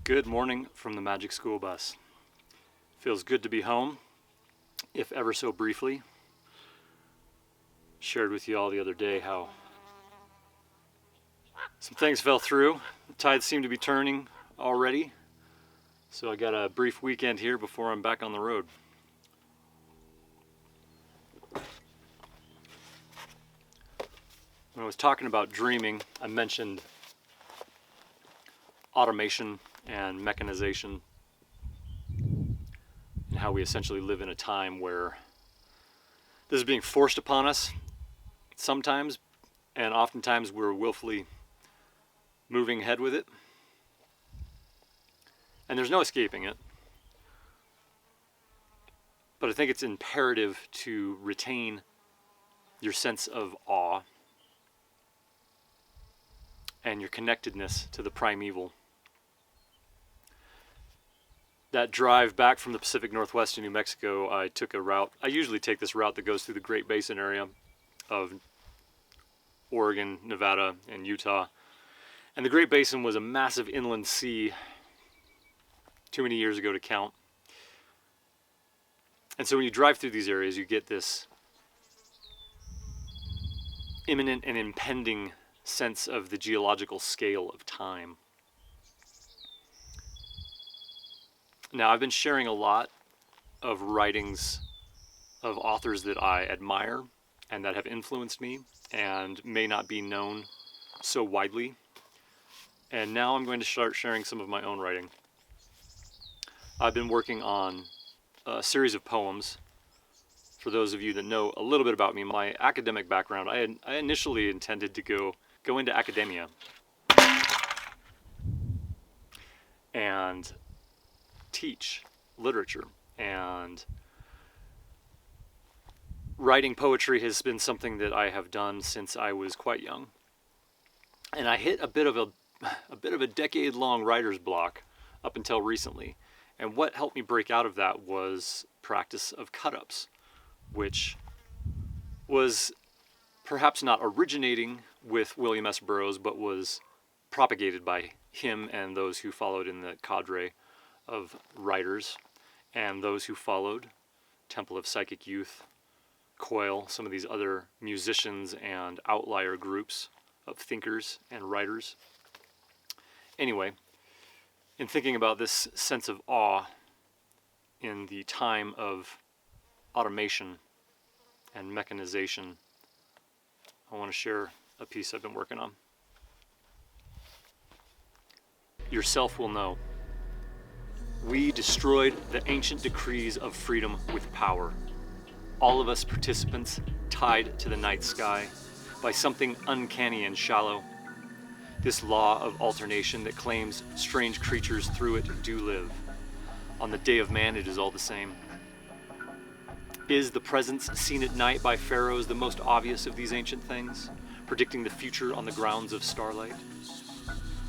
Good morning from the Magic School Bus. Feels good to be home, if ever so briefly. Shared with you all the other day how some things fell through. The tides seem to be turning already, so I got a brief weekend here before I'm back on the road. When I was talking about dreaming, I mentioned automation and mechanization, and how we essentially live in a time where this is being forced upon us sometimes, and oftentimes we're willfully moving ahead with it, and there's no escaping it. But I think it's imperative to retain your sense of awe and your connectedness to the primeval. That drive back from the Pacific Northwest to New Mexico, I took a route. I usually take this route that goes through the Great Basin area of Oregon, Nevada, and Utah. And the Great Basin was a massive inland sea too many years ago to count. And so when you drive through these areas, you get this imminent and impending sense of the geological scale of time. Now, I've been sharing a lot of writings of authors that I admire and that have influenced me and may not be known so widely. And now I'm going to start sharing some of my own writing. I've been working on a series of poems. For those of you that know a little bit about me, my academic background, I initially intended to go into academia and teach literature, and writing poetry has been something that I have done since I was quite young. And I hit a bit of a decade-long writer's block up until recently. And what helped me break out of that was practice of cut-ups, which was perhaps not originating with William S. Burroughs, but was propagated by him and those who followed in the cadre of writers, and those who followed, Temple of Psychic Youth, Coil, some of these other musicians and outlier groups of thinkers and writers. Anyway, in thinking about this sense of awe in the time of automation and mechanization, I want to share a piece I've been working on. Yourself will know. We destroyed the ancient decrees of freedom with power. All of us participants tied to the night sky by something uncanny and shallow. This law of alternation that claims strange creatures through it do live. On the day of man, it is all the same. Is the presence seen at night by pharaohs the most obvious of these ancient things, predicting the future on the grounds of starlight?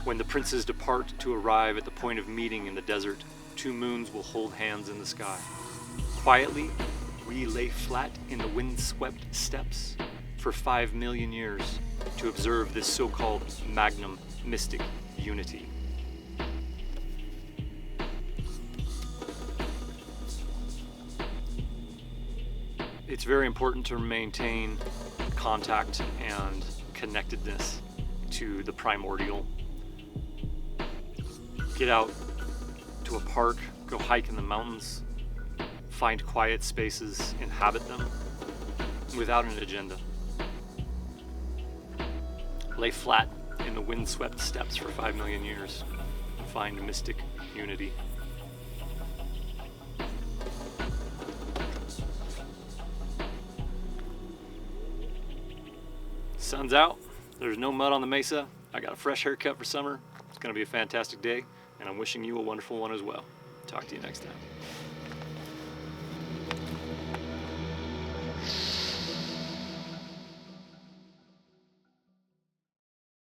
When the princes depart to arrive at the point of meeting in the desert, 2 moons will hold hands in the sky. Quietly, we lay flat in the wind-swept steppes for 5 million years to observe this so-called Magnum mystic unity. It's very important to maintain contact and connectedness to the primordial. Get out to a park, go hike in the mountains, find quiet spaces, inhabit them without an agenda. Lay flat in the wind-swept steppes for 5 million years and find mystic unity. Sun's out, there's no mud on the mesa, I got a fresh haircut for summer. It's going to be a fantastic day, and I'm wishing you a wonderful one as well. Talk to you next time.